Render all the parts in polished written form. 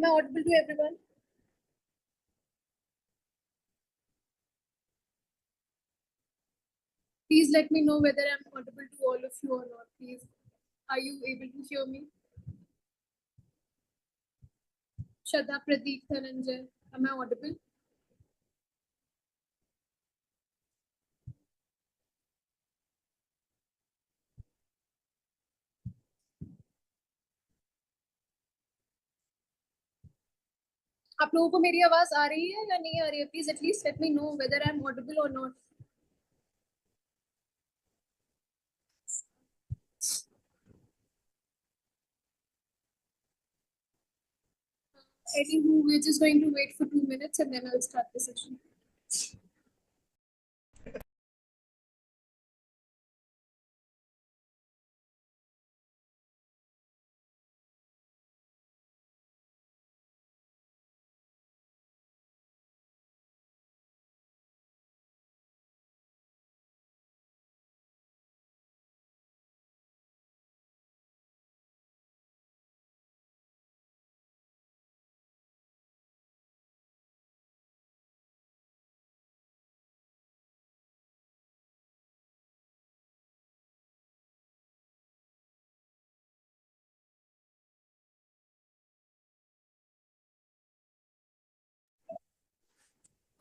Am I audible to everyone? Please let me know whether I'm audible to all of you or not, please. Are you able to hear me? Shraddha, Pradeep, Dhananjay, am I audible? आप लोगों को मेरी आवाज आ रही है या नहीं आ रही है? Please at least let me know whether I'm audible or not. Anywho, we're just going to wait for 2 minutes and then I'll start the session.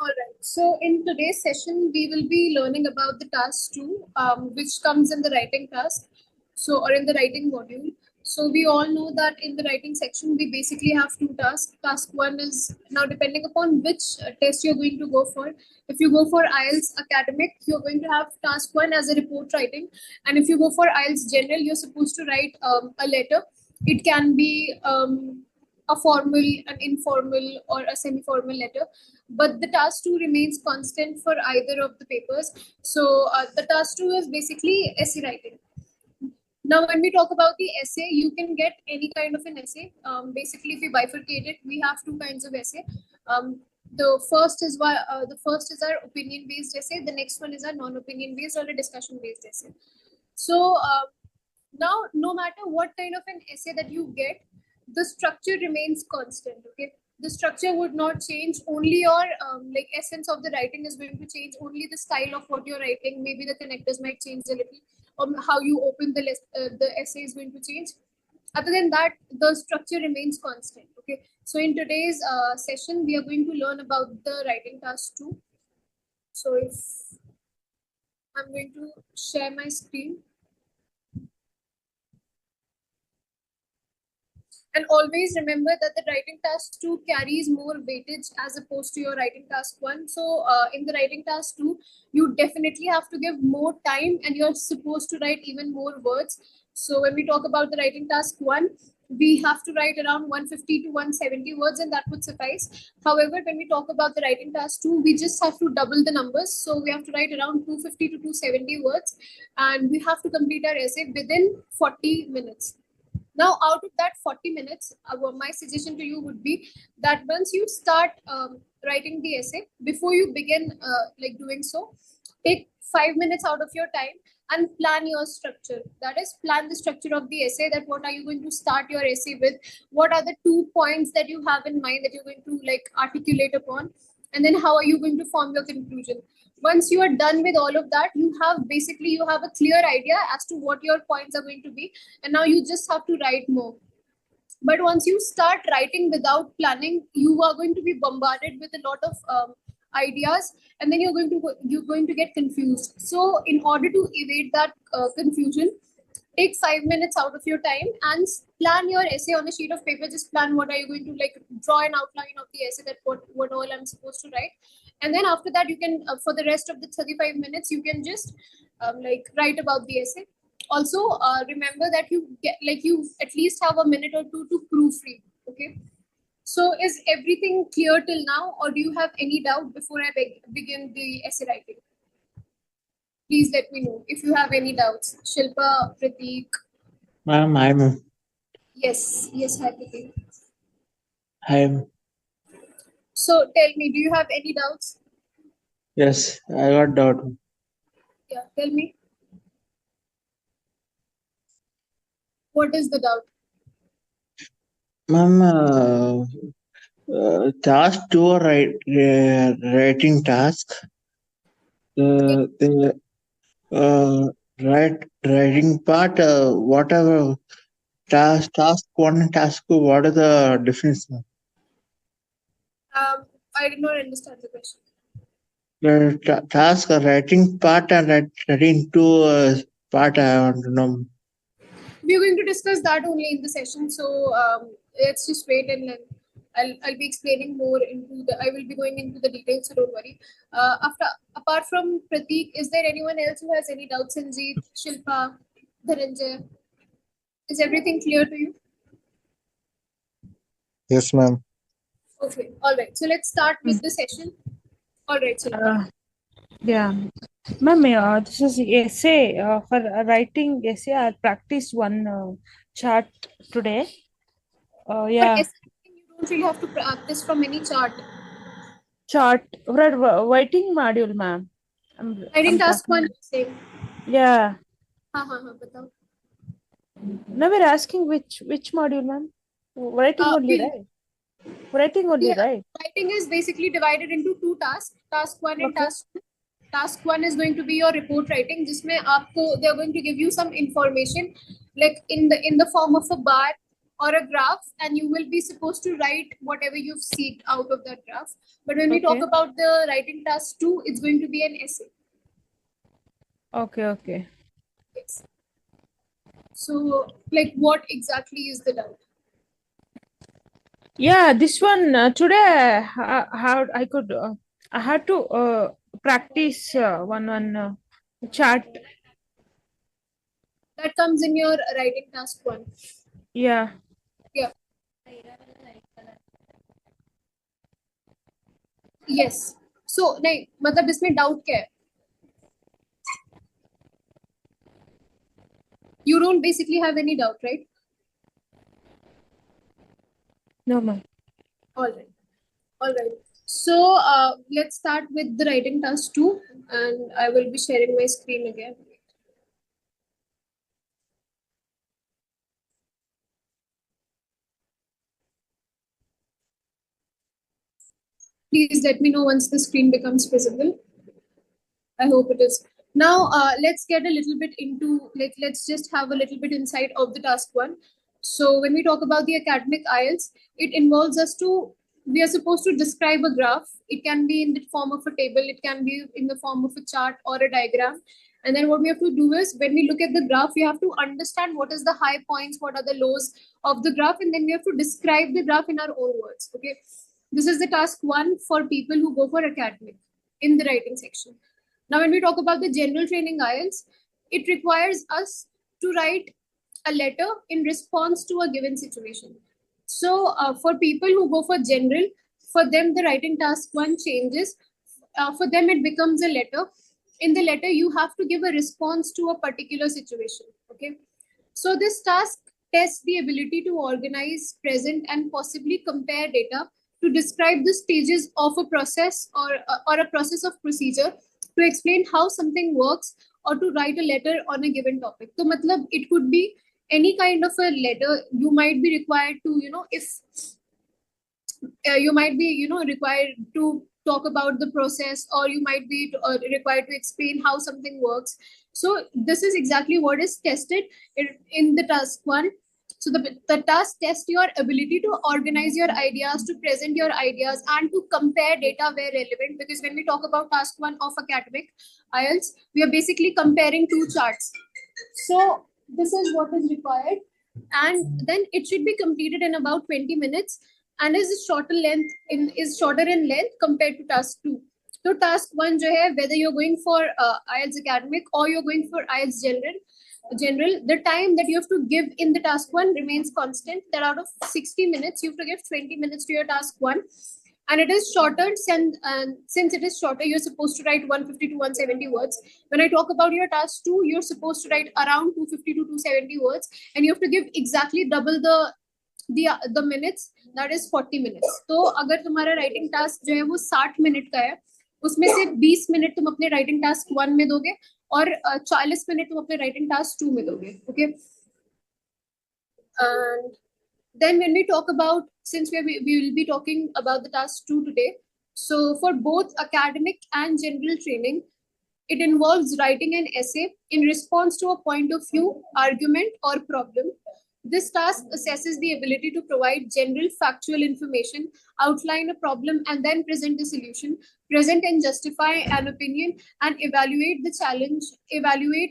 All right. So in today's session, we will be learning about the task 2, which comes in the writing task. So, or in the writing module. So we all know that in the writing section, we basically have 2 tasks. Task 1 is now depending upon which test you're going to go for. If you go for IELTS academic, you're going to have task 1 as a report writing. And if you go for IELTS general, you're supposed to write a letter. It can be a formal, an informal, or a semi-formal letter. But the task 2 remains constant for either of the papers. So the task 2 is basically essay writing. Now, when we talk about the essay, you can get any kind of an essay. Basically, if we bifurcate it, we have 2 kinds of essay. The first is our opinion-based essay. The next one is our non-opinion-based or a discussion-based essay. So now, no matter what kind of an essay that you get, the structure remains constant. Okay, the structure would not change. Only your like essence of the writing is going to change. Only the style of what you're writing, maybe the connectors might change a little, or how you open the essay is going to change. Other than that, the structure remains constant. Okay, so in today's session, we are going to learn about the writing task 2. So if I'm going to share my screen. And always remember that the writing task 2 carries more weightage as opposed to your writing task 1. So in the writing task 2, you definitely have to give more time and you're supposed to write even more words. So when we talk about the writing task 1, we have to write around 150 to 170 words and that would suffice. However, when we talk about the writing task 2, we just have to double the numbers. So we have to write around 250 to 270 words and we have to complete our essay within 40 minutes. Now, out of that 40 minutes, my suggestion to you would be that once you start writing the essay, before you begin like doing so, take 5 minutes out of your time and plan your structure. That is, plan the structure of the essay, that what are you going to start your essay with? What are the 2 points that you have in mind that you're going to like articulate upon? And then how are you going to form your conclusion? Once you are done with all of that, you have a clear idea as to what your points are going to be, and now you just have to write more. But once you start writing without planning, you are going to be bombarded with a lot of ideas, and then you're going to get confused. So in order to evade that confusion, take 5 minutes out of your time and plan your essay on a sheet of paper. Just plan what are you going to like, draw an outline of the essay, that what all I'm supposed to write. And then after that, you can for the rest of the 35 minutes, you can just like write about the essay. Also remember that you at least have a minute or 2 to proofread. Okay, so is everything clear till now, or do you have any doubt before I begin the essay writing? Please let me know if you have any doubts. Shilpa, Prateek. Ma'am, I'm. Yes, hi Prateek. I'm. So tell me, do you have any doubts? Yes, I got doubt. Yeah, tell me. What is the doubt? Ma'am, task 2 writing task. Okay. The writing part, whatever task 1 and task 2, what are the difference, ma'am? I did not understand the question. The task writing part and writing 2 part, I want to know. We're going to discuss that only in the session. So let's just wait, and then I'll be explaining more into the. I will be going into the details, so don't worry. Apart from Prateek, is there anyone else who has any doubts? Sanjeet, Shilpa, Dhananjay, is everything clear to you? Yes, ma'am. Okay, all right. So let's start with the session. All right, Shilpa. Yeah, ma'am, this is essay for writing essay. I practiced one chart today. For Yeah, essay, you don't really have to practice from any chart. chart for writing module, ma'am. Writing I'm task talking. 1, same. Yeah. हाँ, बताओ. Now we're asking which module, ma'am? Writing only, We'll right? Writing only, Yeah, right? writing is basically divided into two tasks, task 1 and Okay. task 2. Task 1 is going to be your report writing, जिसमें आपको they are going to give you some information like in the form of a bar or a graph, and you will be supposed to write whatever you've seen out of that graph. But when we talk Okay. about the writing task 2, it's going to be an essay. Okay. Okay. Yes. So, like, what exactly is the doubt? Yeah, this one today how I could I had to practice one chart. That comes in your writing task 1. Yeah. Yeah. Yes. So, नहीं मतलब इसमें doubt क्या है? You don't basically have any doubt, right? No, ma'am. All right. All right. So let's start with the writing task 2, and I will be sharing my screen again. Please let me know once the screen becomes visible. I hope it is. Now, let's get a little bit into, let's just have a little bit insight of the task 1. So when we talk about the academic IELTS, it involves us to, we are supposed to describe a graph. It can be in the form of a table, it can be in the form of a chart or a diagram. And then what we have to do is, when we look at the graph, we have to understand what is the high points, what are the lows of the graph, and then we have to describe the graph in our own words. Okay, this is the task 1 for people who go for academic in the writing section. Now, when we talk about the general training IELTS, it requires us to write a letter in response to a given situation. So, for people who go for general, for them the writing task 1 changes. For them, it becomes a letter. In the letter, you have to give a response to a particular situation. Okay. So, this task tests the ability to organize, present, and possibly compare data to describe the stages of a process or a process of procedure, to explain how something works, or to write a letter on a given topic. So, matlab, it could be any kind of a letter. You might be required to, if you might be, required to talk about the process, or you might be required to explain how something works. So this is exactly what is tested in the task 1. So the task tests your ability to organize your ideas, to present your ideas, and to compare data where relevant. Because when we talk about task 1 of academic IELTS, we are basically comparing two charts. So this is what is required, and then it should be completed in about 20 minutes, and is shorter in length compared to task 2. So task 1 जो है, whether you're going for IELTS academic or you're going for IELTS general, the time that you have to give in the task 1 remains constant. That out of 60 minutes, you have to give 20 minutes to your task 1, and it is shorter since it is shorter, you're supposed to write 150 to 170 words. When I talk about your task 2, you're supposed to write around 250 to 270 words, and you have to give exactly double the minutes, that is 40 minutes. तो अगर तुम्हारा writing task जो है वो 60 minute का है, उसमें से 20 मिनट तुम अपने writing task 1 में दोगे, और 40 मिनट तुम अपने writing task 2 में दोगे. Okay. And Then when we talk about, since we will be talking about the task 2 today, so for both academic and general training, it involves writing an essay in response to a point of view, argument, or problem. This task assesses the ability to provide general factual information, outline a problem, and then present a solution, present and justify an opinion, and evaluate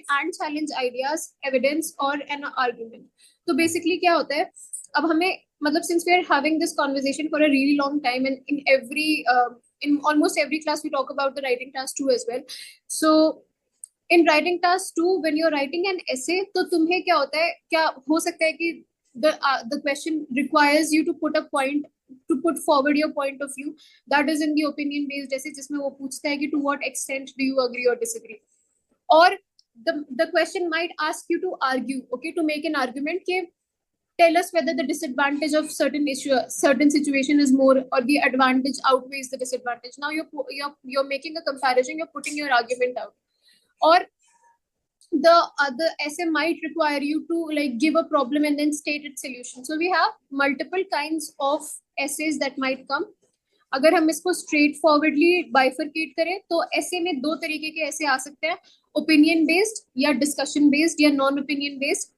and challenge ideas, evidence, or an argument. तो basically क्या होता है, अब हमें मतलब since we are having this conversation for a really long time, and in almost every class we talk about the writing task 2 as well. So in writing task 2, when you're writing an essay, तो तुम्हें क्या होता है, क्या हो सकता है कि the question requires you to put forward your point of view, that is in the opinion based essay, जिसमें वो पूछता है कि to what extent do you agree or disagree, or the question might ask you to argue, okay, to make an argument कि tell us whether the disadvantage of certain situation is more, or the advantage outweighs the disadvantage. Now you're making a comparison, you're putting your argument out. Or the essay might require you to like give a problem and then state its solution. So we have multiple kinds of essays that might come. अगर हम इसको straight forwardly bifurcate करें तो ऐसे में दो तरीके के ऐसे आ सकते हैं, ओपिनियन बेस्ड या डिस्कशन बेस्ड या नॉन ओपिनियन बेस्ड.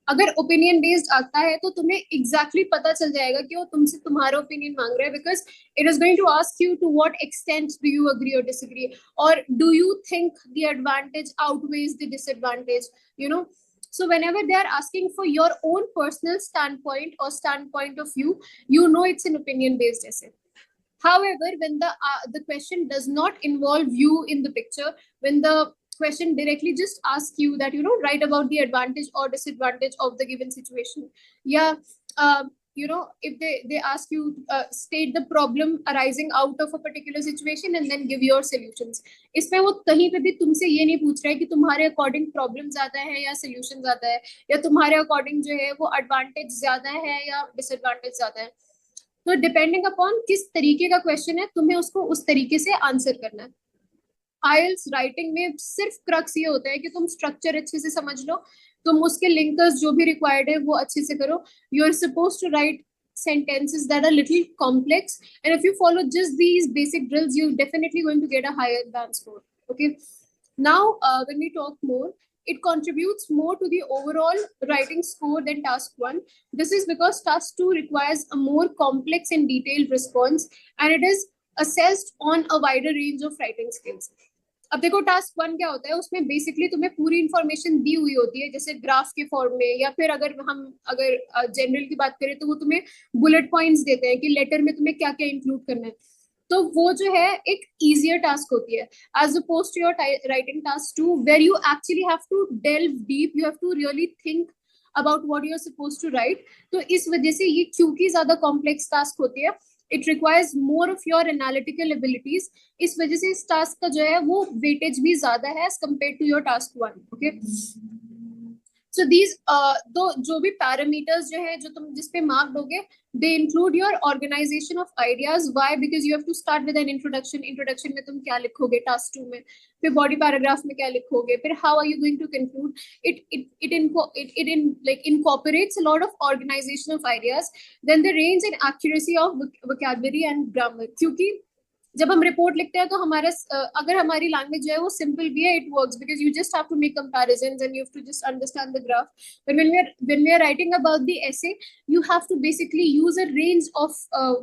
अगर ओपिनियन बेस्ड आता है तो तुम्हें एग्जैक्टली पता चल जाएगा कि वो तुमसे तुम्हारा ओपिनियन मांग रहा है, because it is going to ask you to what extent do you agree और डिसएग्री, और do you think the advantage outweighs the disadvantage, you know. So whenever they are asking for your own personal standpoint of view, you know it's an opinion based essay. However, when the question does not involve you in the picture, when the question directly just asks you that, you know, write about the advantage or disadvantage of the given situation, yeah, you know, if they ask you state the problem arising out of a particular situation and then give your solutions, इसमें वो कहीं पे भी तुमसे ये नहीं पूछ रहा है कि तुम्हारे अकॉर्डिंग प्रॉब्लम ज्यादा है या सोल्यूशन ज्यादा है, या तुम्हारे अकॉर्डिंग जो है वो एडवांटेज ज्यादा है या डिसएडवांटेज ज्यादा है. तो डिपेंडिंग अपॉन किस तरीके का क्वेश्चन है, तुम्हें उसको उस तरीके से आंसर करना है. आईएल्स राइटिंग में सिर्फ क्रक्स ये होता है कि तुम स्ट्रक्चर अच्छे से समझ लो, तुम उसके लिंकर्स जो भी रिक्वायर्ड है वो अच्छे से करो. You are suppose to write sentences that are little complex, and if you follow just these basic drills, you're definitely going to get a higher than score. Okay, now when we talk more, it contributes more to the overall writing score than task 1. This is because task 2 requires a more complex and detailed response, and it is assessed on a wider range of writing skills. अब देखो task 1 क्या होता है, उसमें basically तुम्हें पूरी information दी हुई होती है, जैसे ग्राफ के फॉर्म में, या फिर अगर जनरल की बात करें तो वो तुम्हें बुलेट पॉइंट्स देते हैं कि लेटर में तुम्हें क्या क्या इंक्लूड करना है. तो वो जो है एक इजियर टास्क होती है as oppose to your writing task 2, where you actually have to delve deep, you have to really think about what you are suppose to write. तो इस वजह से ये क्योंकि ज्यादा कॉम्प्लेक्स टास्क होती है, it requires more of your analytical abilities. इस वजह से इस टास्क का जो है वो वेटेज भी ज्यादा है as compared to your task 1. okay, so these तो जो भी पैरामीटर्स जो है जो तुम जिस पे मार्क दोगे, they include your organization of ideas. Why? Because you have to start with an introduction में तुम क्या लिखोगे टास्क 2 में, फिर बॉडी पैराग्राफ में क्या लिखोगे, फिर how are you going to conclude. It incorporates a lot of organization of ideas. Then the range and accuracy of vocabulary and grammar, क्योंकि जब हम रिपोर्ट लिखते हैं तो हमारा अगर हमारी लैंग्वेज जो है वो सिंपल भी है, it works because you just have to make comparisons and you have to just understand the graph. But when we are writing about the essay, you have to basically use a range of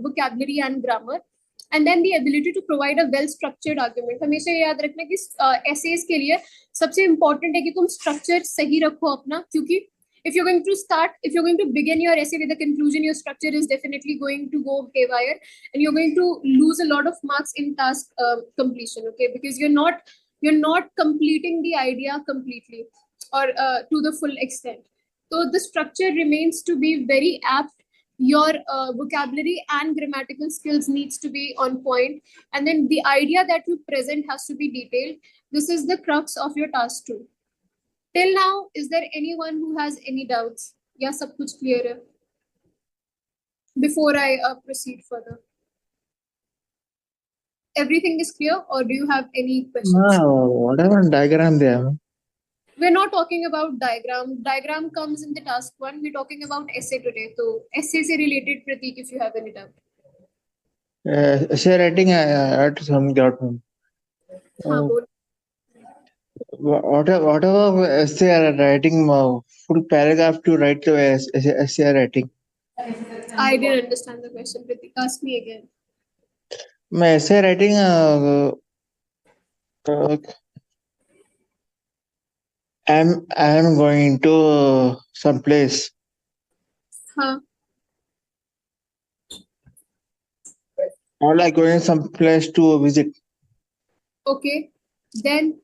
vocabulary and grammar, and then the ability to provide a well structured argument. हमेशा याद रखना कि essays के लिए सबसे important है कि तुम structure सही रखो अपना, क्योंकि if you're going to begin your essay with a conclusion, your structure is definitely going to go haywire, and you're going to lose a lot of marks in task completion. Okay, because you're not completing the idea completely or to the full extent. So the structure remains to be very apt. Your vocabulary and grammatical skills needs to be on point, and then the idea that you present has to be detailed. This is the crux of your task 2. Till now, is there anyone who has any doubts? Yeah, sab kuch clear hai. Before I proceed further, everything is clear, or do you have any questions? whatever diagram there. we're not talking about diagram comes in the task 1, we're talking about essay today. So essay से related, Pratik, if you have any doubt. Essay writing, I had some doubt. हाँ बोल. Whatever essay writing, full paragraph to write the essay writing. I didn't understand the question, Pratik, ask me again. My essay writing, I'm going to some place. हाँ. Or like going some place to visit. Okay, then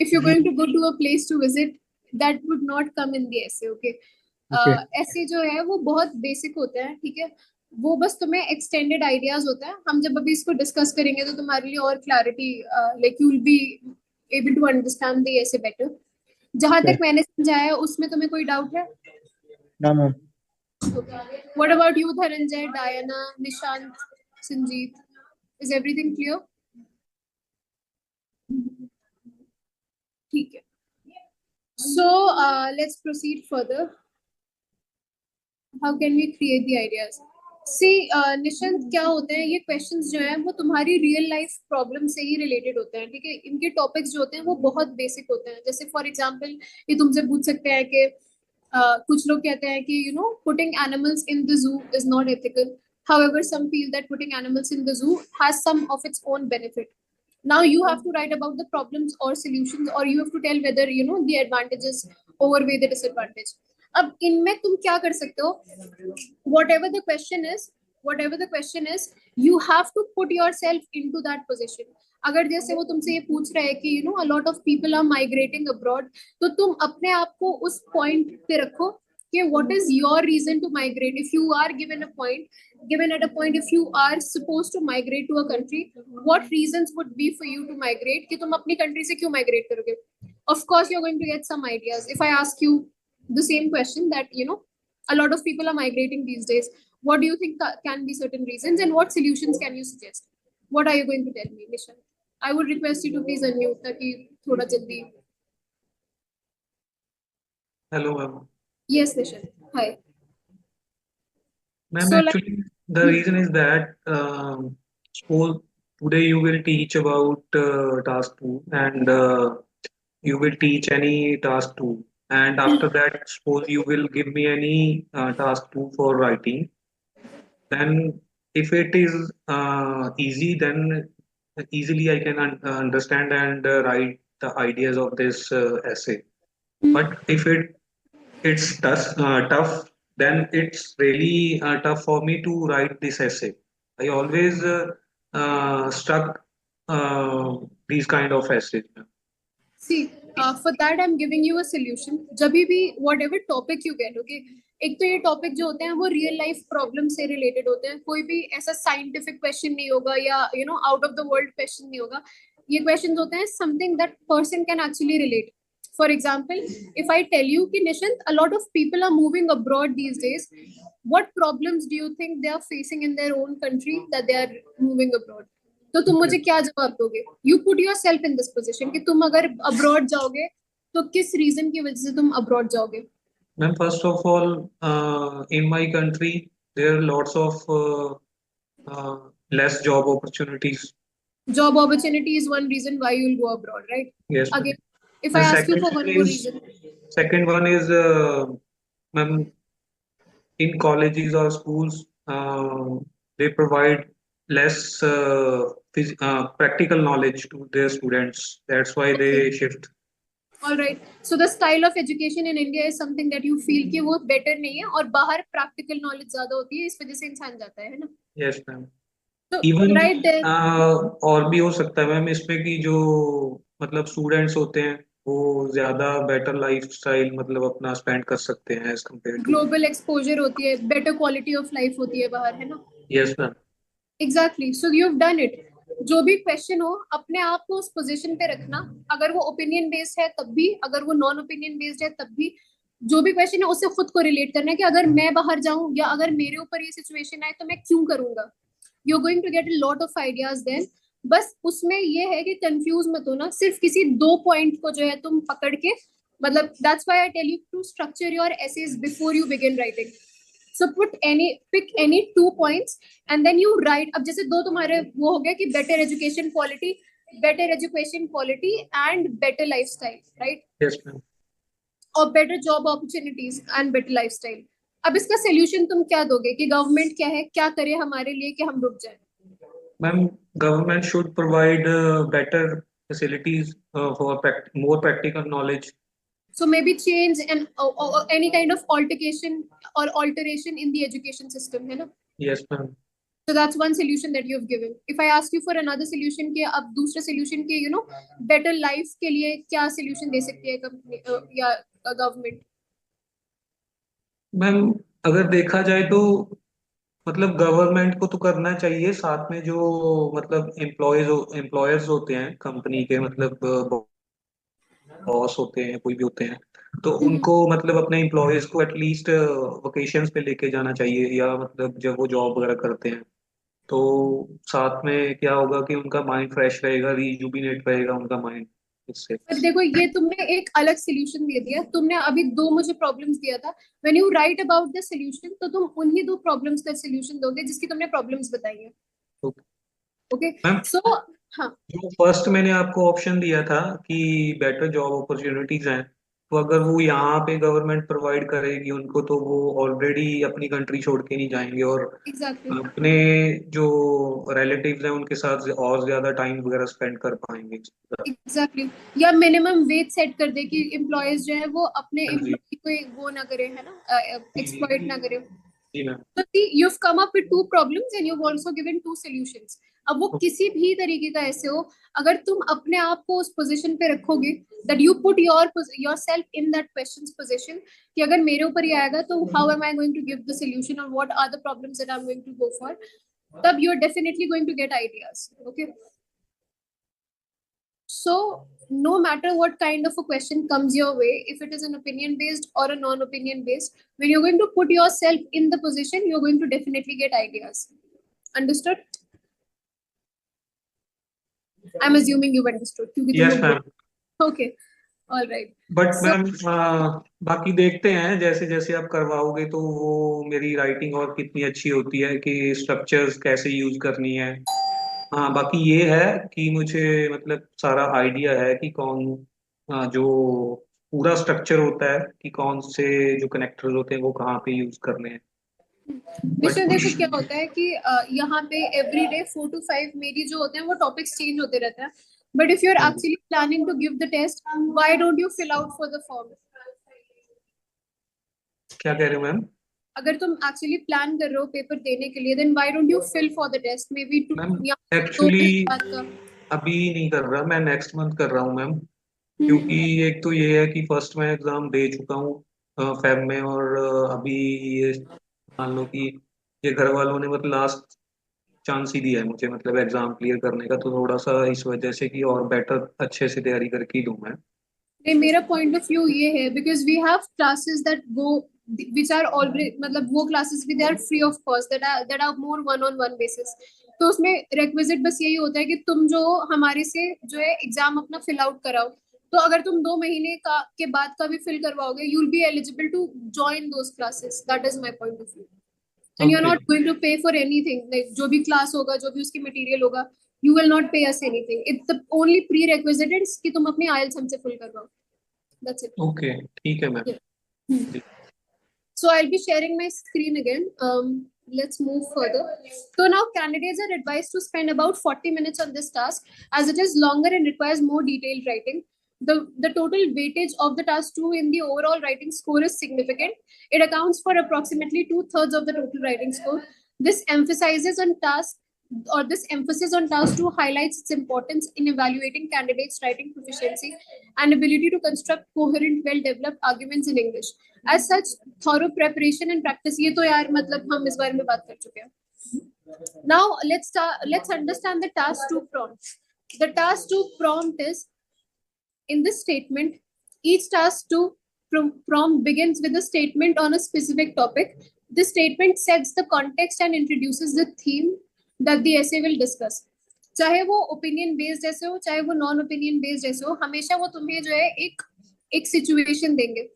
if you're going to go to a place to visit, that would not come in the essay. Okay. Okay. ऐसे जो है वो बहुत basic होता है, ठीक है. वो बस तुम्हें एक्सटेंडेड आइडियाज होता है. हम जब अभी इसको डिस्कस करेंगे तो तुम्हारे लिए और clarity, like you will be able to understand the essay better. जहां तक मैंने समझाया है उसमें तुम्हें कोई डाउट है? No, ma'am. What about you, Dhananjay, Diana, Nishant, Sanjeet? Is everything clear? ठीक है. So let's proceed further. How can we create the ideas? See, Nishant, क्या होते हैं ये क्वेश्चंस जो हैं वो तुम्हारी रियल लाइफ प्रॉब्लम से ही रिलेटेड होते हैं, ठीक है. इनके टॉपिक्स जो होते हैं वो बहुत बेसिक होते हैं. जैसे फॉर एग्जांपल ये तुमसे पूछ सकते हैं कि कुछ लोग कहते हैं कि you know putting animals in the zoo is not ethical. However, some feel that putting animals in the zoo has some of its own benefit. Now you have to write about the problems or solutions, or you have to tell whether you know the advantages outweigh the disadvantage. अब इनमें तुम क्या कर सकते हो? Whatever the question is, you have to put yourself into that position. अगर जैसे वो तुमसे ये पूछ रहा है कि you know a lot of people are migrating abroad, तो तुम अपने आप को उस point पे रखो कि what is your reason to migrate. If you are given at a point, if you are supposed to migrate to a country, what reasons would be for you to migrate? कि तुम अपनी country से क्यों migrate करोगे? Of course you're going to get some ideas. If I ask you the same question that you know a lot of people are migrating these days, what do you think can be certain reasons and what solutions can you suggest? What are you going to tell me, Nishan? I would request you to please unmute ताकि थोड़ा जल्दी. Hello, ma'am. Yes, Nishan. Hi. Ma'am, So, actually, the reason is that suppose today you will teach about task 2 and you will teach any task 2, and after that suppose you will give me any task 2 for writing. Then if it is easy, then easily I can understand and write the ideas of this essay. But if it's tough, then it's really tough for me to write this essay. I always struck these kind of essays. see, for that I'm giving you a solution. जब भी whatever topic you get, okay. एक तो ये topic जो होते हैं वो real life problem से रिलेटेड होते हैं. कोई भी ऐसा साइंटिफिक क्वेश्चन नहीं होगा या you no out of the world question नहीं होगा. ये क्वेश्चंस होते हैं something that person can actually relate. For example, if I tell you कि Nishant, a lot of people are moving abroad these days, what problems do you think they are facing in their own country that they are moving abroad? तो तुम मुझे क्या जवाब दोगे? You put yourself in this position कि तुम अगर abroad जाओगे तो किस रीजन की वजह से तुम abroad जाओगे? Ma'am, first of all, in my country, there are lots of less job opportunities. Job opportunity is one reason why you will go abroad, right? Yes. Ma'am. Again, if The I ask you second for one one more is- reason. Second one is, ma'am, in colleges or schools, they provide less practical knowledge to their students. That's why they shift. All right. So the style of education in India is something that you feel कि वो better नहीं है और बाहर practical knowledge ज़्यादा होती है, इस वजह से इंसान जाता है ना? Yes, ma'am. So Even right there. और भी हो सकता है मैम इसमें कि जो मतलब स्टूडेंट्स होते हैं वो ज्यादा बेटर लाइफस्टाइल मतलब अपना स्पेंड कर सकते हैं as compare to. Global exposure होती है, बेटर क्वालिटी ऑफ लाइफ होती है बाहर, है ना? Yes ma'am. Exactly. So you have done it. जो भी क्वेश्चन हो अपने आप को उस पोजीशन पे रखना. अगर वो ओपिनियन बेस्ड है तब भी, अगर वो नॉन ओपिनियन बेस्ड है तब भी, जो भी क्वेश्चन है उससे खुद को रिलेट करना है कि अगर मैं बाहर जाऊं या अगर मेरे ऊपर ये सिचुएशन आए तो मैं क्यों करूंगा. You're going to get a lot of ideas then. बस उसमें ये है कि कंफ्यूज मत होना, सिर्फ किसी 2 पॉइंट को जो है तुम पकड़ के, मतलब that's why I tell you to structure your essays before you begin writing. So pick any 2 points and then you write. अब जैसे दो तुम्हारे वो हो गया कि better education quality and better lifestyle, right? Yes ma'am. और better job opportunities and better lifestyle. अब इसका सोल्यूशन तुम क्या दोगे कि गवर्नमेंट क्या है, क्या करे हमारे लिए कि हम रुक जाए? Ma'am, government should provide better facilities for more practical knowledge. So maybe change and any kind of alteration in the education system, है ना? Yes, ma'am. So that's one solution that you've given. If I ask you for another solution कि अब दूसरे solution के better life के लिए क्या solution दे सकती है company या government? मैम, अगर देखा जाए तो मतलब गवर्नमेंट को तो करना चाहिए, साथ में जो मतलब एम्प्लॉयर्स होते हैं कंपनी के, मतलब बॉस होते हैं, कोई भी होते हैं, तो उनको मतलब अपने एम्प्लॉयज को एटलीस्ट वेकेशंस पे लेके जाना चाहिए, या मतलब जब वो जॉब वगैरह करते हैं तो साथ में क्या होगा कि उनका माइंड फ्रेश रहेगा, रिजुबिनेट रहेगा उनका माइंड इससे. पर देखो, ये तुमने एक अलग सोल्यूशन दे दिया. तुमने अभी दो मुझे प्रॉब्लम्स दिया था. When you right about the solution, तो तुम उन्हीं दो प्रॉब्लम्स का सोल्यूशन दोगे जिसकी तुमने प्रॉब्लम्स बताई है. ओके, मैम, सो हाँ. जो फर्स्ट मैंने आपको ऑप्शन दिया था कि बेटर जॉब अपॉर्चुनिटीज हैं, तो अगर वो यहाँ पे गवर्नमेंट प्रोवाइड करेगी उनको, तो वो ऑलरेडी अपनी कंट्री छोड़ के नहीं जाएंगे, और एग्जैक्टली. अपने जो रिलेटिव्स हैं उनके साथ और ज्यादा टाइम वगैरह स्पेंड कर पाएंगे. एग्जैक्टली. या मिनिमम वेज सेट कर दे कि एम्प्लॉयज जो है वो अपने हाँ जी. एम्प्लॉय को वो ना करे, है ना, एक्सप्लॉइट ना करे. जी ma'am. So see, you've come up with two problems and you've also given two solutions. अब वो किसी भी तरीके का ऐसे हो, अगर तुम अपने आप को उस पोजीशन पे रखोगे, that you put yourself in that question's position, कि अगर मेरे ऊपर ही आएगा तो how am I going to give the solution or what are the problems that I'm going to go for, तब you're definitely going to get ideas. Okay. So no matter what kind of a question comes your way, if it is an opinion based or a non-opinion based, when you're going to put yourself in the position, you're going to definitely get ideas. Understood? I'm assuming you've understood. Yes ma'am. Okay. All right. But So, ma'am, बाकी देखते हैं, जैसे जैसे आप करवाओगे तो वो मेरी राइटिंग और कितनी अच्छी होती है, कि स्ट्रक्चर्स कैसे यूज करनी है. हाँ, बाकी ये है कि मुझे मतलब सारा आइडिया है कि कौन जो पूरा स्ट्रक्चर होता है कि कौन से जो कनेक्टर्स होते हैं वो कहाँ पे यूज करने हैं. बट विषय देखो कुछ क्या होता है कि यहाँ पे एवरी डे 4 to 5 मेरी जो होते हैं वो टॉपिक्स चेंज होते रहते हैं. But if you are actually planning to give the test, why don't you fill out for the form? क्या कह रहे हो मैम? अगर तुम एक्चुअली प्लान कर रहे हो पेपर देने के लिए, then why don't you fill for the test, maybe two ma'am या 2 एक्चुअली महीने बाद का. अभी नहीं कर रहा, मैं नेक्स्ट मंथ कर रहा हूँ मैम. क्योंकि एक तो ये है कि फर्स्ट मैं एग्जाम दे चुका हूँ फेब में, और अभी ये मान लो कि ये घर वालों ने मतलब लास्ट चांस ही दिया है मुझे, मतलब एग्जाम क्लियर करने का, तो थोड़ा सा इस वजह से कि और बेटर अच्छे से तैयारी करके ही दूं मैं. नहीं, मेरा पॉइंट ऑफ व्यू ये है, because we have classes that go which are already, मतलब वो क्लासेस भी they are free of cost, that are more one on one basis. तो उसमें requisite बस यही होता है कि तुम जो हमारे से जो है एग्जाम अपना फिल आउट कराओ. तो अगर तुम 2 महीने का के बाद का भी फिल करवाओगे, you'll be eligible to join those classes. That is my point of view. And you're okay. not going to pay for anything. Like जो भी क्लास होगा, जो भी उसकी मटेरियल होगा, you will not pay us anything. It's the only prerequisite is कि तुम अपनी IELTS हमसे फुल करवाओ. That's it. ओके, ठीक है ma'am. Yeah. So I'll be sharing my screen again. Let's move further. So now candidates are advised to spend about 40 minutes on this task, as it is longer and requires more detailed writing. The total weightage of the task 2 in the overall writing score is significant. It accounts for approximately 2/3 of the total writing score. This emphasizes on task this emphasis on task 2 highlights its importance in evaluating candidates' writing proficiency and ability to construct coherent, well-developed arguments in English. As such, thorough preparation and practice, ये तो यार मतलब हम इस बारे में बात कर चुके हैं. Now let's understand the task 2 prompt. The task 2 prompt is, in this statement, each task 2 prompt begins with a statement on a specific topic. This statement sets the context and introduces the theme that the essay will discuss. चाहे वो opinion based ऐसे हो चाहे वो non opinion based ऐसे हो, हमेशा वो तुम्हें जो है एक सिचुएशन देंगे.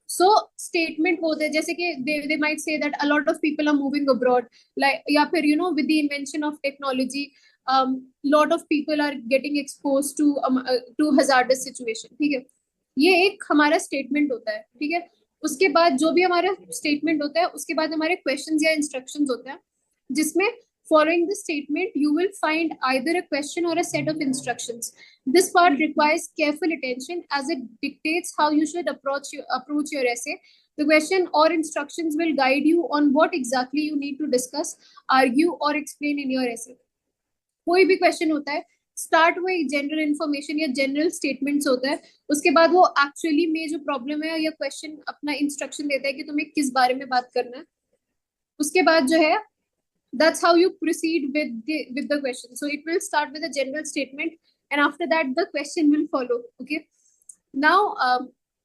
सो स्टेटमेंट होते हैं जैसे कि they might say that a lot of people are moving abroad, like या फिर with the invention of technology, lot of people are getting exposed to hazardous situation. ठीक है, ये एक हमारा स्टेटमेंट होता है. ठीक है, उसके बाद जो भी हमारा स्टेटमेंट होता है उसके बाद हमारे क्वेश्चंस या इंस्ट्रक्शंस होते हैं, जिसमें following the statement you will find either a question or a set of instructions. This part requires careful attention as it dictates how you should approach your essay. The question or instructions will guide you on what exactly you need to discuss, argue or explain in your essay. कोई भी question होता है, start वो एक general information या general statements होता है, उसके बाद वो एक्चुअली में जो प्रॉब्लम है या क्वेश्चन अपना इंस्ट्रक्शन देता है कि तुम्हें किस बारे में बात करना है. उसके बाद जो है that's how you proceed with the question. So it will start with a general statement and after that the question will follow. Okay, now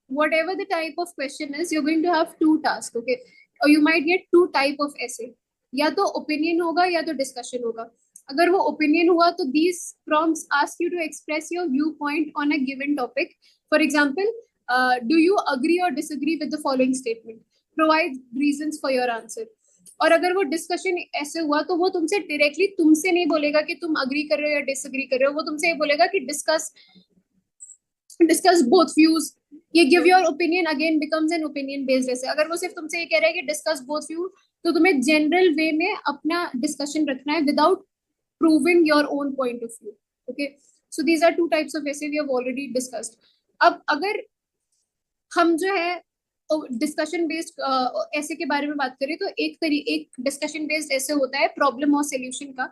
whatever the type of question is, you're going to have two tasks. Okay, or you might get two type of essay, या तो opinion होगा या तो discussion होगा. अगर वो opinion हुआ तो these prompts ask you to express your viewpoint on a given topic. For example, do you agree or disagree with the following statement? Provide reasons for your answer. और अगर वो डिस्कशन ऐसे हुआ तो वो तुमसे डायरेक्टली तुमसे नहीं बोलेगा कि तुम अग्री कर रहे हो या डिसएग्री कर रहे हो, वो तुमसे ये बोलेगा कि डिस्कस बोथ व्यूज. ये give your opinion again becomes N opinion based ऐसे. अगर वो सिर्फ तुमसे ये कह रहा है कि डिस्कस बोथ व्यू, तो तुम्हें जनरल वे में अपना डिस्कशन रखना है without proving your own point of view. Okay, so these are two types of essay we have already discussed. अब अगर हम जो है डिस्कशन बेस्ड ऐसे के बारे में बात करें तो एक डिस्कशन बेस्ड ऐसे होता है प्रॉब्लम और सॉल्यूशन का,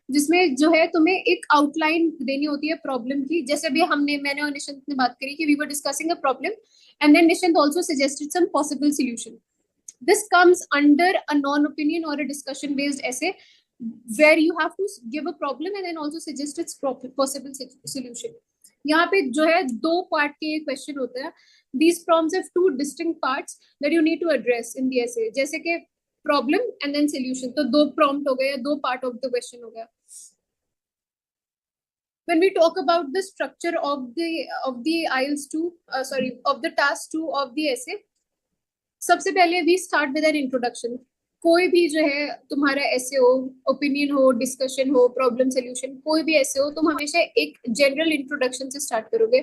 जिसमें जो है तुम्हें एक आउटलाइन देनी होती है प्रॉब्लम की. जैसे अभी मैंने और निशंत ने बात करी कि we were discussing a problem and then Nishant also suggested some possible solution. This comes under a non-opinion or a discussion-based essay, where you have to give a problem and then also suggest its possible solution. यहाँ पे जो है दो part के question होते हैं. These prompts have two distinct parts that you need to address in the essay. जैसे कि problem and then solution. तो दो prompt हो गए या दो part of the question हो गया. When we talk about the structure of the IELTS 2, of the task 2 of the essay, सबसे पहले we start with an introduction. कोई भी जो है तुम्हारा ऐसे हो, ओपिनियन हो, डिस्कशन हो, प्रॉब्लम सोल्यूशन, कोई भी ऐसे हो, तुम हमेशा एक जनरल इंट्रोडक्शन से स्टार्ट करोगे.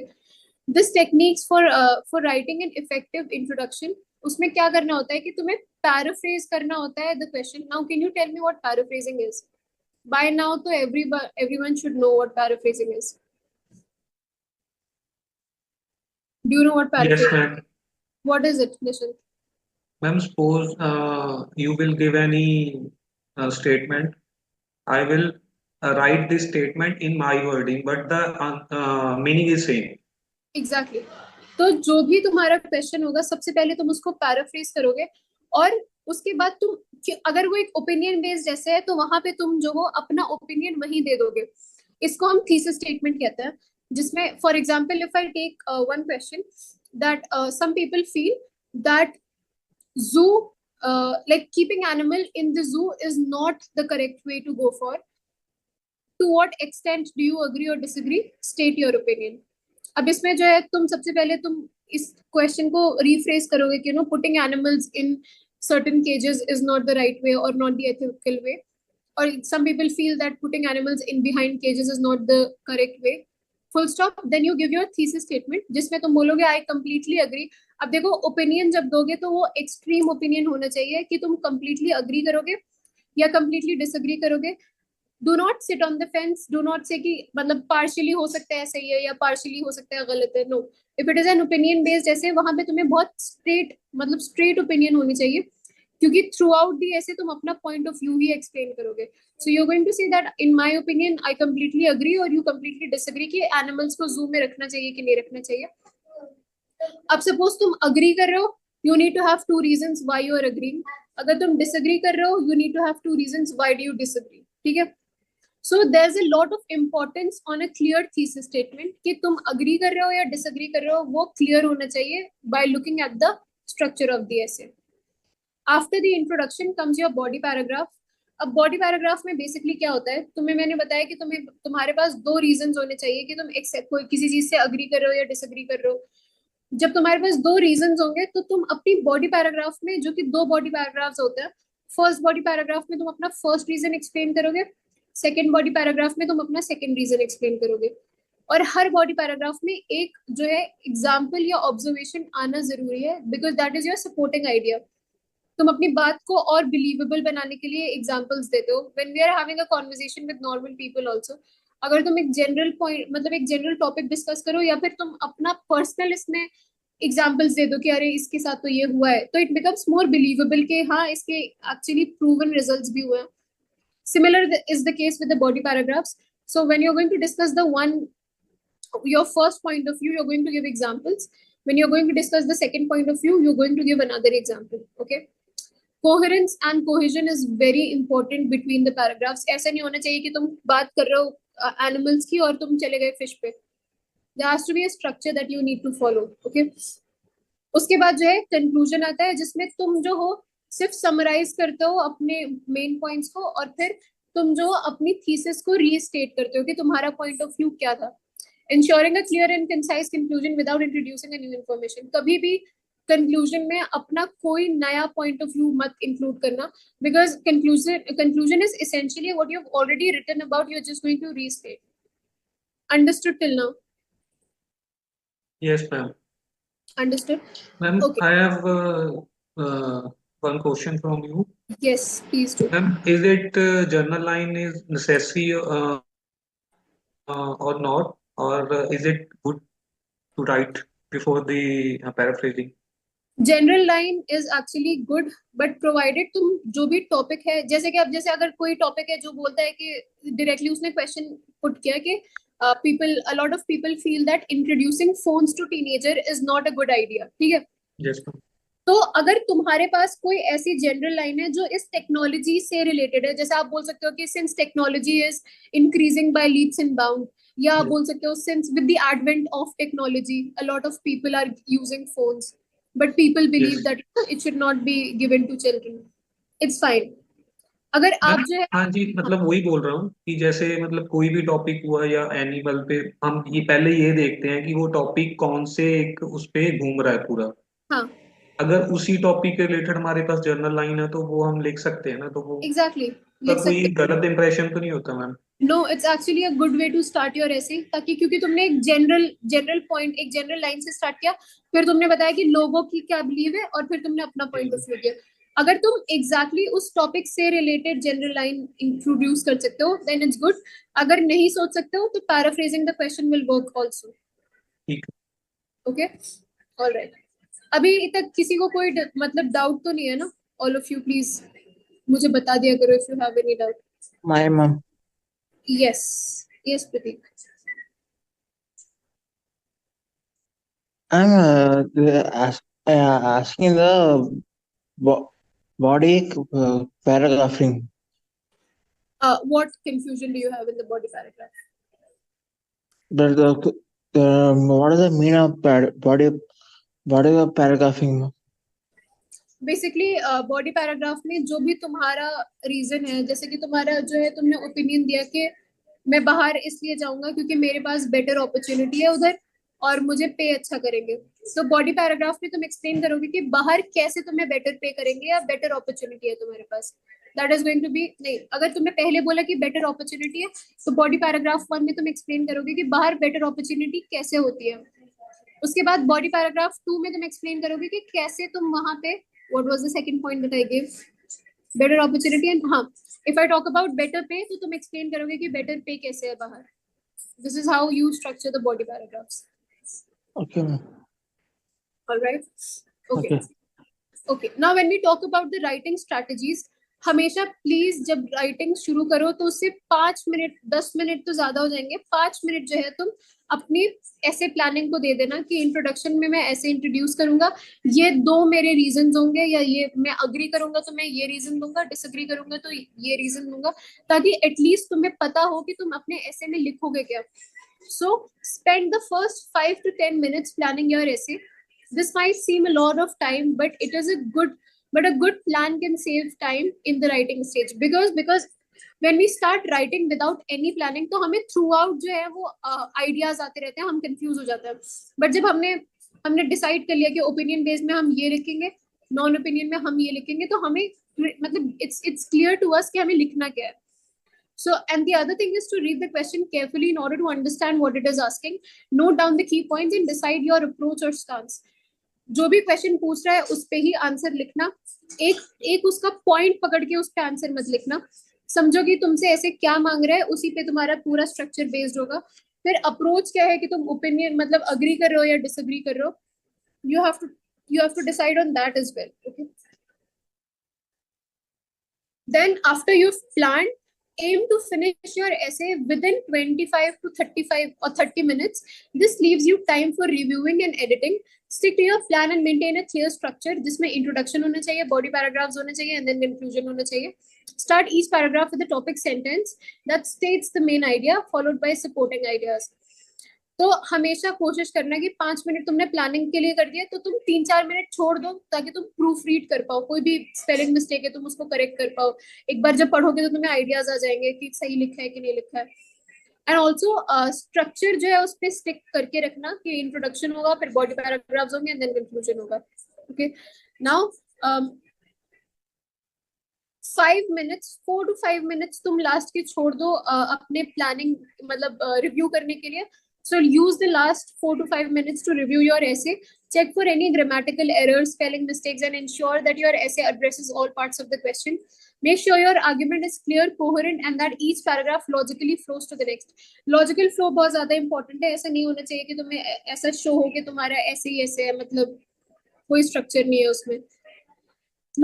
This techniques for writing an effective introduction, उसमें क्या करना होता है कि तुम्हें पैराफ्रेज करना होता है the question. Now can you tell me what paraphrasing is? By now तो everyone should know what paraphrasing is. Do you know what paraphrasing? Yes, ma'am. What is it, Nishant? Ma'am, suppose you will give any statement. I will write this statement in my wording, but the meaning is same. Exactly. तो जो भी तुम्हारा question होगा सबसे पहले तुम उसको paraphrase करोगे और उसके बाद तुम, अगर वो एक ओपिनियन बेस्ड जैसे है तो वहां पे तुम जो हो अपना ओपिनियन वहीं दे दोगे. इसको हम थीसिस स्टेटमेंट कहते हैं, जिसमें for example if I take one question that some people feel that zoo like keeping animal in the zoo is not the correct way to go for. To what extent do you agree or disagree? State your opinion. अब इसमें जो है तुम सबसे पहले तुम इस question को रिफ्रेज करोगे कि putting animals in certain cages is not the right way or not the ethical way, or some people feel that putting animals in behind cages is not the correct way. Full stop. Then you give your thesis statement जिसमें तुम बोलोगे I completely agree. अब देखो opinion जब दोगे तो वो extreme opinion होना चाहिए कि तुम कंप्लीटली अग्री करोगे या कंप्लीटली डिसएग्री करोगे. Do not sit on the fence. Do not से कि मतलब पार्शियली हो सकता है सही है या पार्शियली हो सकता है गलत है. No, if it is an opinion based essay वहां पे तुम्हें बहुत स्ट्रेट ओपिनियन होनी चाहिए, क्योंकि थ्रू आउट दी ऐसे तुम अपना पॉइंट ऑफ व्यू ही एक्सप्लेन करोगे. So you are going to say that in my opinion I completely agree और यू कंप्लीटली डिसएग्री कि एनिमल्स को जू में रखना चाहिए कि नहीं रखना चाहिए. अब सपोज तुम अग्री कर रहे हो, you need to have two reasons why you are agreeing. अगर तुम डिसएग्री कर रहे हो, you need to have two reasons why do you disagree. ठीक है, so there is a lot of importance on a clear thesis statement कि तुम agree कर रहे हो या डिसएग्री कर रहे हो, वो क्लियर होना चाहिए by looking at the structure of the essay. After the introduction comes your body paragraph. अब बॉडी पैराग्राफ में बेसिकली क्या होता है, मैंने बताया कि तुम्हारे पास 2 रीजंस होने चाहिए कि तुम कोई किसी चीज से अग्री कर रहे हो या डिसअग्री कर रहे हो। जब तुम्हारे पास 2 रीजंस होंगे तो तुम अपनी बॉडी पैराग्राफ में, जो कि 2 बॉडी पैराग्राफ्स होते हैं, फर्स्ट बॉडी पैराग्राफ में तुम अपना फर्स्ट रीजन एक्सप्लेन करोगे, सेकेंड बॉडी पैराग्राफ में तुम अपना सेकेंड रीजन एक्सप्लेन करोगे। और हर बॉडी पैराग्राफ में एक जो है एग्जाम्पल या ऑब्जर्वेशन आना जरूरी है, because that is your supporting idea. तुम अपनी बात को और बिलीवेबल बनाने के लिए एग्जांपल्स देते हो when we are having a conversation with normal people also. अगर तुम एक जनरल पॉइंट, मतलब एक जनरल टॉपिक डिस्कस करो, या फिर तुम अपना पर्सनल इसमें एग्जांपल्स दे दो कि अरे इसके साथ तो ये हुआ है, तो इट बिकम्स मोर बिलीवेबल कि हाँ इसके एक्चुअली प्रूवन रिजल्ट्स भी हुए हैं। Similar is the case with the body paragraphs. So when you're going to discuss your first point of view, you're going to give examples. When you're going to discuss the second point of view, you're going to give another example. Okay. Coherence and cohesion is very important between the paragraphs. ऐसा नहीं होना चाहिए कि तुम बात कर रहे हो animals की और तुम चले गए fish पे. There has to be a structure that you need to follow. Okay. उसके बाद जो है कंक्लूजन आता है, जिसमें तुम जो हो सिर्फ समराइज करते हो अपने मेन पॉइंट्स को, और फिर तुम जो अपनी थीसिस को रीस्टेट करते हो कि तुम्हारा पॉइंट ऑफ व्यू क्या था। Ensuring a clear and concise conclusion without introducing a new information. कभी भी कंक्लूजन में अपना कोई नया पॉइंट ऑफ व्यू मत इंक्लूड करना, because conclusion is essentially what you have already written about, you are just going to restate. Understood till now? Yes, ma'am. Understood? Ma'am, Okay. I have one question from you. Yes, please do. Ma'am, is it journal line is necessary or not, or is it good to write before the paraphrasing? General line is actually good, but provided तुम जो भी topic है, जैसे कि अब जैसे अगर कोई टॉपिक है जो बोलता है कि डायरेक्टली उसने क्वेश्चन पुट किया कि a lot of people feel that introducing phones to teenager is not a good idea, ठीक है? Yes, ma'am. तो अगर तुम्हारे पास कोई ऐसी जनरल लाइन है जो इस टेक्नोलॉजी से रिलेटेड है, जैसे आप बोल सकते हो कि since technology is increasing by leaps and bound, या आप बोल सकते हो since with the advent of technology a lot of people are using phones, but people believe Yes. that it should not be given to children. It's fine. अगर आप जो है, हाँ जी, मतलब वही बोल रहा हूँ कि जैसे मतलब कोई भी टॉपिक हुआ या एनिमल पे, हम ये पहले ये देखते हैं कि वो टॉपिक कौन से एक उस पे घूम रहा है पूरा। हाँ अगर उसी टॉपिक के रिलेटेड हमारे पास जर्नल लाइन है तो वो हम लिख सकते हैं ना, तो वो एग्जैक्टली का लिख कोई सकते गलत इंप्रेशन तो नहीं होता ma'am? No, it's actually a good way to start your essay, ताकि क्योंकि तुमने एक जनरल पॉइंट, एक जनरल लाइन से स्टार्ट किया, फिर तुमने बताया कि लोगों की क्या बिलीव है, और फिर तुमने अपना पॉइंट ऑफ व्यू दिया। अगर तुम एग्जैक्टली उस टॉपिक से रिलेटेड जनरल लाइन इंट्रोड्यूस कर सकते हो देन इट्स गुड। अगर नहीं सोच सकते हो तो paraphrasing the question will work also. ठीक है। Okay, alright. अभी तक किसी को कोई मतलब डाउट तो नहीं है ना? ऑल ऑफ यू प्लीज मुझे बता दिया करो if you have any doubt. My mom. Yes yes Prateek. I'm asking the body paragraphing. What confusion do you have in the body paragraph? What is the meaning of body paragraphing? Basically body paragraph में जो भी तुम्हारा reason है, जैसे कि तुम्हारा जो है, तुमने ओपिनियन दिया कि मैं बाहर इसलिए जाऊंगा क्योंकि मेरे पास बेटर अपॉर्चुनिटी है उधर और मुझे पे अच्छा करेंगे, तो बॉडी पैराग्राफ में तुम एक्सप्लेन करोगे कि बाहर कैसे तुम्हें बेटर पे करेंगे या बेटर अपॉर्चुनिटी है तुम्हारे पास। That is going to be, नहीं, अगर तुमने पहले बोला कि बेटर अपॉर्चुनिटी है तो बॉडी पैराग्राफ 1 में तुम एक्सप्लेन करोगे कि बाहर बेटर अपॉर्चुनिटी कैसे होती है। उसके बाद बॉडी पैराग्राफ 2 में तुम एक्सप्लेन करोगे कि कैसे तुम वहां पे, what was the second point that I gave? Better opportunity and हाँ, if I talk about better pay तो तुम explain करोगे कि better pay कैसे है बाहर। This is how you structure the body paragraphs. Okay, ma'am. All right. Okay. Okay. Okay. Now when we talk about the writing strategies, हमेशा please जब writing शुरू करो तो उससे 5 मिनट 10 मिनट तो ज्यादा हो जाएंगे, 5 मिनट जो है तुम अपनी ऐसे प्लानिंग को दे देना कि इंट्रोडक्शन में मैं ऐसे इंट्रोड्यूस करूंगा, ये 2 मेरे रीजंस होंगे, या ये मैं अग्री करूंगा तो मैं ये रीजन दूंगा, डिसअग्री करूंगा तो ये रीजन दूंगा, ताकि एटलीस्ट तुम्हें पता हो कि तुम अपने ऐसे में लिखोगे क्या। सो spend the first 5 to 10 minutes planning your essay. This might seem a lot of time, but it is a good but a good plan can save time in the writing stage, because when we start writing without any planning, तो हमें throughout जो है वो ideas आते रहते हैं, हम confuse हो जाते हैं. But जब हमने decide कर लिया कि opinion based में हम ये लिखेंगे, non opinion में हम ये लिखेंगे, तो हमें मतलब it's clear to us कि हमें लिखना क्या है. So, and the other thing is to read the question carefully in order to understand what it is asking. Note down the key points and decide your approach or stance. जो भी question पूछ रहा है उस पे ही answer लिखना. एक उसका पॉइंट पकड़ के उस पे आंसर मत लिखना. समझो कि तुमसे ऐसे क्या मांग रहा है, उसी पे तुम्हारा पूरा स्ट्रक्चर बेस्ड होगा. फिर अप्रोच क्या है कि तुम ओपिनियन मतलब अग्री कर रहे हो या डिसअग्री कर रहे हो. You have to decide on that as well. Okay. Then after you've planned, aim to finish your essay within 25 to 35 or 30 minutes. This leaves you time for reviewing and editing. Stick to your plan and maintain a clear structure. जिसमें introduction होना चाहिए, body paragraphs होने चाहिए, and then conclusion होना चाहिए. Start each paragraph with a topic sentence that states the main idea, followed by supporting ideas. तो हमेशा कोशिश करना कि 5 मिनट तुमने प्लानिंग के लिए कर दिया, तो तुम 3-4 मिनट छोड़ दो ताकि तुम प्रूफ रीड कर पाओ. कोई भी स्पेलिंग मिस्टेक है तुम उसको करेक्ट कर पाओ. एक बार जब पढ़ोगे तो तुम्हें आइडियाज आ जाएंगे कि सही लिखा है कि नहीं लिखा है. एंड ऑल्सो स्ट्रक्चर जो है उस पर स्टिक करके रखना कि इंट्रोडक्शन होगा, फिर बॉडी पैराग्राफ्स होंगे, एंड देन कंक्लूजन होगा. ओके. नाउ 4 to 5 minutes तुम लास्ट के छोड़ दो अपने प्लानिंग मतलब रिव्यू करने के लिए. So use the last 4 to 5 minutes to review your essay. Check for any grammatical errors, spelling mistakes, and ensure that your essay addresses all parts of the question. Make sure your argument is clear, coherent, and that each paragraph logically flows to the next. Logical flow बहुत ज़्यादा important है. ऐसा नहीं होना चाहिए कि तुम्हें ऐसा शो हो कि तुम्हारा ऐसे ही ऐसे है, मतलब कोई structure नहीं है उसमें.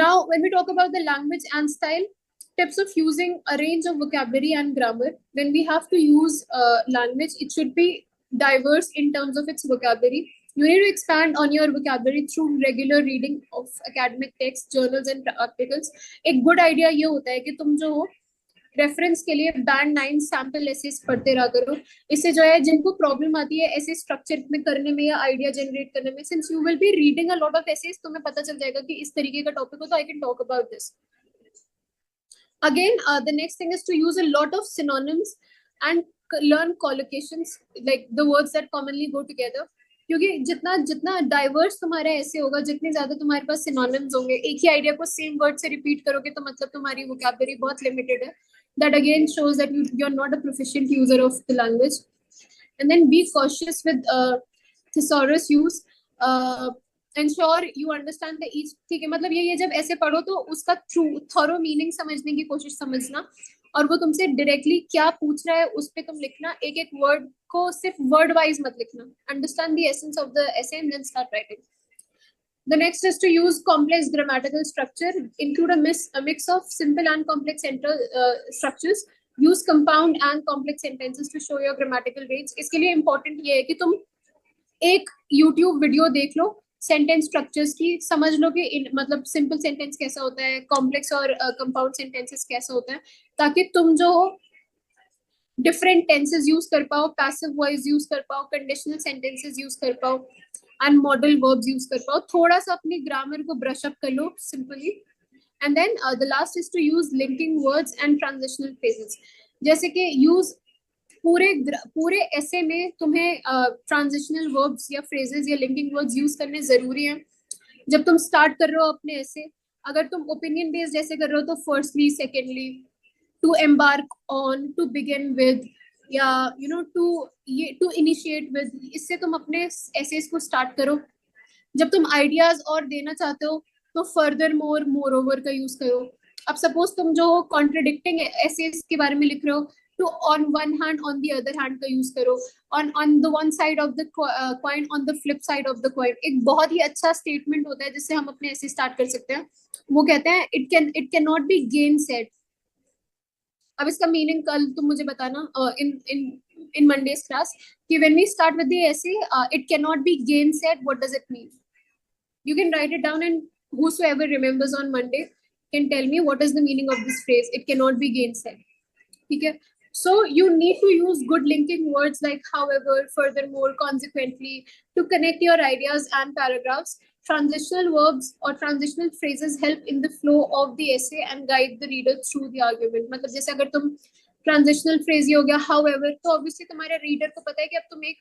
Now, when we talk about the language and style, tips of using a range of vocabulary and grammar. When we have to use language, it should be diverse in terms of its vocabulary. You need to expand on your vocabulary through regular reading of academic texts, journals and articles. एक good idea ये होता है कि तुम जो reference के लिए band 9 sample assess पढ़ते रहा करो. इससे जो है जिनको प्रॉब्लम आती है ऐसे स्ट्रक्चर में करने में या आइडिया जनरेट करने में, since you will be reading a lot of essays, तुम्हें पता चल जाएगा कि इस तरीके का टॉपिक हो तो I can talk about this. Again, the next thing is to use a lot of synonyms and learn collocations, like the words that commonly go together. क्योंकि जितना डाइवर्स तुम्हारा ऐसे होगा, जितने ज्यादा तुम्हारे पास सिनोनिम्स होंगे, एक ही आइडिया को सेम वर्ड से रिपीट करोगे तो मतलब तुम्हारी वोकैबुलरी बहुत लिमिटेड है. That again shows that you're not a proficient user of the language. And then be cautious with thesaurus use. Ensure you understand the each. ठीक है, मतलब ये जब ऐसे पढ़ो तो उसका थॉरो मीनिंग समझने की कोशिश समझना, और वो तुमसे डायरेक्टली क्या पूछ रहा है उस पे तुम लिखना. एक एक वर्ड को सिर्फ वर्ड वाइज मत लिखना. Understand the essence of the essay and then start writing. The next is to use complex grammatical structure. Include a mix of simple and complex structures. Use compound and complex sentences to show your grammatical range. इसके लिए important ये है कि तुम एक YouTube video देख लो sentence structures की, समझ लो कि मतलब सिंपल सेंटेंस कैसा होता है, कॉम्प्लेक्स और कंपाउंड सेंटेंसेस कैसा होता है, ताकि तुम जो डिफरेंट टेंसेस यूज कर पाओ, पैसिव वॉइस यूज कर पाओ, कंडीशनल सेंटेंसेस यूज कर पाओ, एंड मॉडल वर्ब्स यूज कर पाओ. थोड़ा सा अपनी ग्रामर को ब्रश अप कर लो simply. And then the last is to use linking words and transitional phrases. जैसे कि यूज पूरे ऐसे में तुम्हें ट्रांजिशनल वर्ब्स या फ्रेजेस या लिंकिंग वर्ड्स यूज करने जरूरी है. जब तुम स्टार्ट कर रहे हो अपने ऐसे, अगर तुम ओपिनियन बेस्ड ऐसे कर रहे हो तो firstly, secondly, to embark on, to begin with, या you know to initiate with, इससे तुम अपने एसेस को स्टार्ट करो. जब तुम आइडियाज और देना चाहते हो तो फर्दर मोर, मोर ओवर का यूज करो. अब सपोज तुम जो कॉन्ट्रडिक्टिंग एसेस के बारे में लिख रहे हो तो on one hand on the other hand का यूज करो. on the one side of the coin, on the flip side of the coin. एक बहुत ही अच्छा स्टेटमेंट होता है जिससे हम अपने ऐसे स्टार्ट कर सकते हैं. वो कहते हैं it cannot be gainsaid. अब इसका मीनिंग कल तुम मुझे बताना in Monday's class कि when we start with the essay, it cannot be gainsaid, what does it mean? You can write it down and whosoever remembers on Monday can tell me what is the meaning of this phrase, it cannot be gainsaid. ठीक है. So you need to use good linking words like however, furthermore, consequently to connect your ideas and paragraphs. Transitional verbs or transitional phrases help in the flow of the essay and guide the reader through the argument. मतलब जैसे अगर तुम transitional phrase ये हो गया however, तो obviously तुम्हारे reader को पता है कि अब तुम एक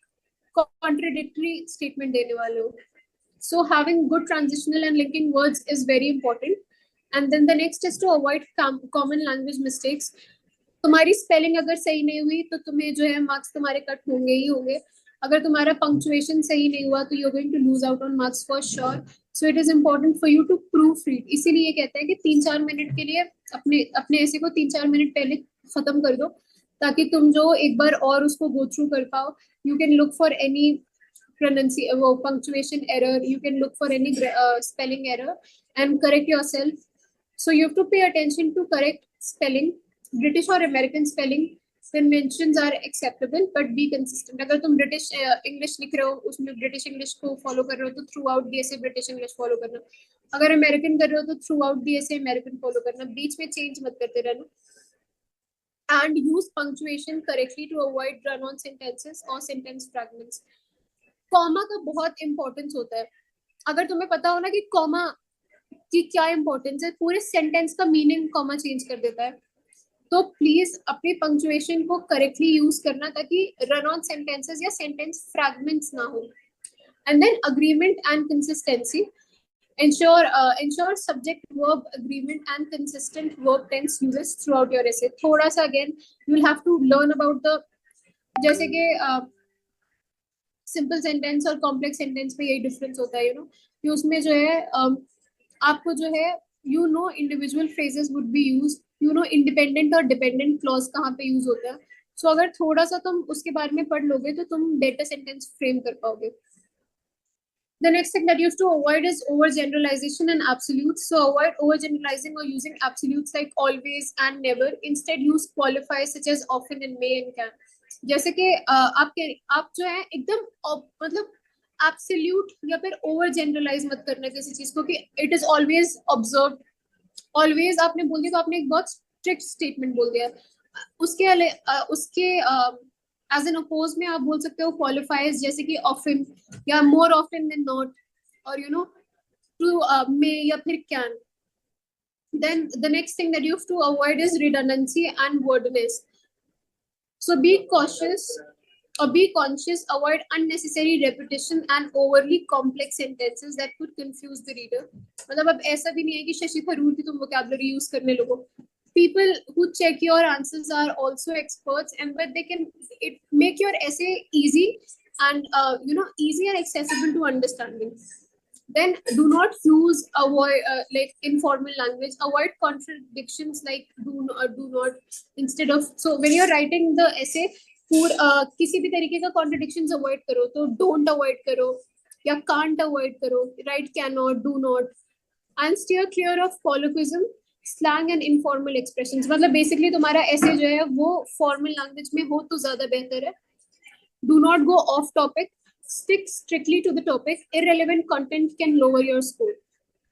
contradictory statement देने वाले हो. So having good transitional and linking words is very important. And then the next is to avoid common language mistakes. तुम्हारी स्पेलिंग अगर सही नहीं हुई तो तुम्हें जो है मार्क्स तुम्हारे कट होंगे ही होंगे. अगर तुम्हारा पंक्चुएशन सही नहीं हुआ तो you are going to lose out on marks for sure. So it is important for you to proof read. इसीलिए कहते हैं कि 3-4 मिनट के लिए अपने ऐसे को 3-4 मिनट पहले खत्म कर दो ताकि तुम जो एक बार और उसको गो थ्रू कर पाओ. You can look for any punctuation error, you can look for any spelling error and correct yourself. So you have to pay attention to correct spelling. British or American spelling conventions are acceptable, but be consistent. अगर तुम British English लिख रहे हो, उसमें British English को follow कर रहे हो तो throughout the essay British English follow करना. अगर American कर रहे हो तो throughout the essay American follow करना. बीच में change मत करते रहना. And use punctuation correctly to avoid run-on sentences or sentence fragments. Comma का बहुत इंपॉर्टेंस होता है. अगर तुम्हें पता हो ना कि कॉमा की क्या इंपॉर्टेंस है, पूरे सेंटेंस का मीनिंग कॉमा चेंज कर देता है. तो प्लीज अपनी पंक्चुएशन को करेक्टली यूज करना ताकि रन ऑन सेंटेंसेस या सेंटेंस फ्रैगमेंट्स ना हो. And then agreement and consistency. ensure subject verb agreement and consistent verb tense uses throughout your essay. थोड़ा सा again you'll have to learn about the जैसे कि simple sentence और complex sentence में यही डिफरेंस होता है. कि उसमें जो है आपको जो है individual phrases would be use. Independent और डिपेंडेंट क्लॉज कहाँ पे यूज होता है. सो अगर थोड़ा सा तुम उसके बारे में पढ़ लोगे तो तुम बेटर सेंटेंस फ्रेम कर पाओगे. The next thing that you have to avoid is overgeneralization and absolutes. So avoid overgeneralizing or using absolutes like always and never. Instead use qualifiers such as often and may and can. जैसे कि आप जो है एकदम मतलब absolute या फिर over generalise मत करना किसी चीज को कि it is always observe. Always आपने बोल दिया तो आपने एक बहुत स्ट्रिक्ट स्टेटमेंट बोल दिया. उसके एज एन अपोज में आप बोल सकते हो क्वालिफायर्स जैसे कि ऑफन या मोर ऑफन देन नॉट और टू मे या फिर can. Then the next thing that you have to avoid is redundancy and wordiness. So be cautious or be conscious, avoid unnecessary repetition and overly complex sentences that could confuse the reader. मतलब अब ऐसा भी नहीं है कि शशि थरूर की तुम vocabulary use करने लगो. People who check your answers are also experts, and but they can make your essay easy and easy and accessible to understanding. Then do not use like informal language. Avoid contradictions like do not instead of. So when you're writing the essay किसी भी तरीके का contradictions avoid करो. तो don't avoid करो या can't avoid करो. Write cannot, do not, and steer clear of colloquialism, slang and informal expressions. मतलब basically तुम्हारा essay जो है वो formal language में हो तो ज़्यादा बेहतर है. Do not go off topic. Stick strictly to the topic. Irrelevant content can lower your score.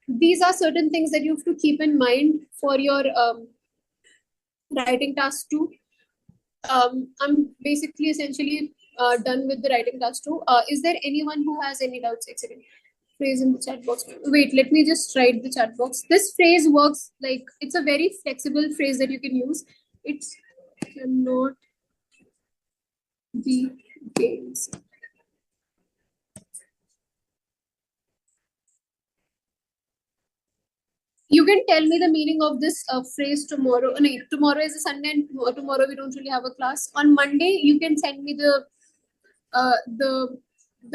These are certain things that you have to keep in mind for your writing task 2. I'm basically essentially done with the writing task 2. Is there anyone who has any doubts? Excellent. Phrase in the chat box. Wait, let me just write the chat box. This phrase works like it's a very flexible phrase that you can use. It cannot be games. You can tell me the meaning of this phrase tomorrow. No, tomorrow is a Sunday and tomorrow we don't really have a class. On Monday, you can send me the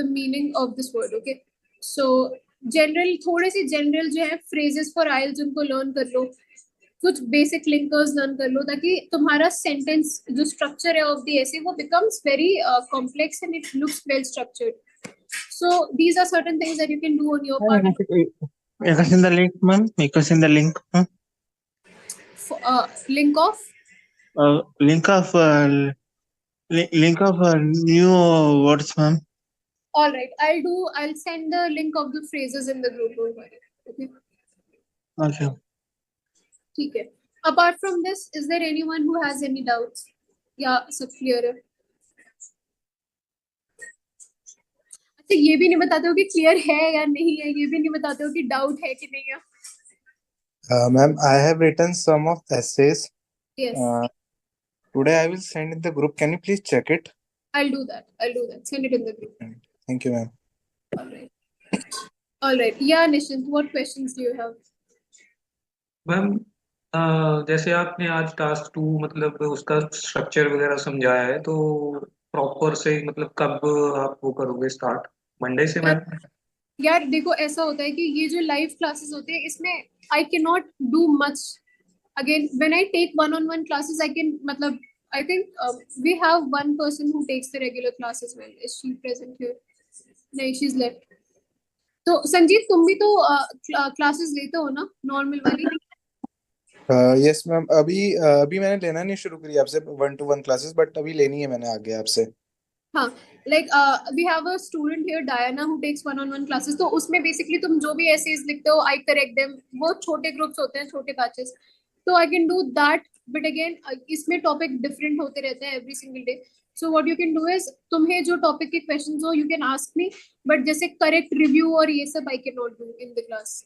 meaning of this word, okay? So general, थोड़े से general जो है phrases for IELTS उनको learn कर लो. कुछ basic linkers learn कर लो ताकि तुम्हारा sentence जो structure है of the essay वो becomes very complex and it looks well structured. So these are certain things that you can do on your part. Make us in the link, ma'am. Make us in the link. Link of? Link of new words, ma'am. All right, I'll send the link of the phrases in the group. Don't worry. Okay. Okay. Okay. Apart from this, is there anyone who has any doubts? या सब clear है? अच्छा, ये भी नहीं बताते हो कि क्लियर है या नहीं है, ये भी नहीं बताते हो कि डाउट है कि नहीं है. Ma'am, I have written some of essays. Yes, Today I will send in the group. Can you please check it? I'll do that. Send it in the group. Thank you, ma'am. All right. Yeah, Nishant, what questions do you have? Ma'am जैसे आपने आज task 2 मतलब उसका structure वगैरह समझाया है, तो proper से मतलब कब आप वो करोगे स्टार्ट? मंडे से मैम? यार देखो, ऐसा होता है कि ये जो लाइव क्लासेस होते हैं इसमें I can not do much. Again when I take one on one classes I can, मतलब I think we have one person who takes the regular classes. Well, is she present here? नहीं, she is left. तो संजीव, तुम भी तो classes लेते हो ना, normal वाली? Yes, ma'am. अभी मैंने लेना नहीं शुरू करी आपसे 1-to-1 क्लासेस, बट अभी लेनी है मैंने आगे आपसे. हाँ, like we have a student here Diana who takes one on one classes. तो उसमें बेसिकली तुम जो भी एसेज लिखते हो आई करेक्ट देम. वो छोटे ग्रुप्स होते हैं, छोटे बैचेस, तो I can do that. But again इसमें टॉपिक डिफरेंट होते रहते हैं every single day. So what you can do is, तुम्हें जो टॉपिक के क्वेश्चंस हो you can ask me, but जैसे करेक्ट रिव्यू और ये सब आई can not do in the class.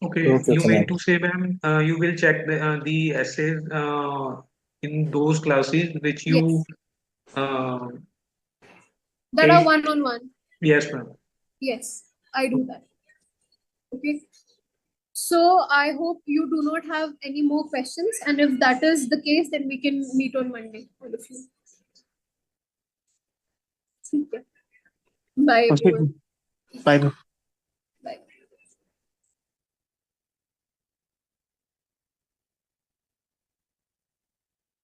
Okay, Okay, you okay, mean ma'am. to say, ma'am, you will check the essays in those classes which you Yes, uh, that are take? one on one. Yes, ma'am. Yes, I do that. Okay. So I hope you do not have any more questions, and if that is the case, then we can meet on Monday, all of you. Okay. Bye, everyone. Bye.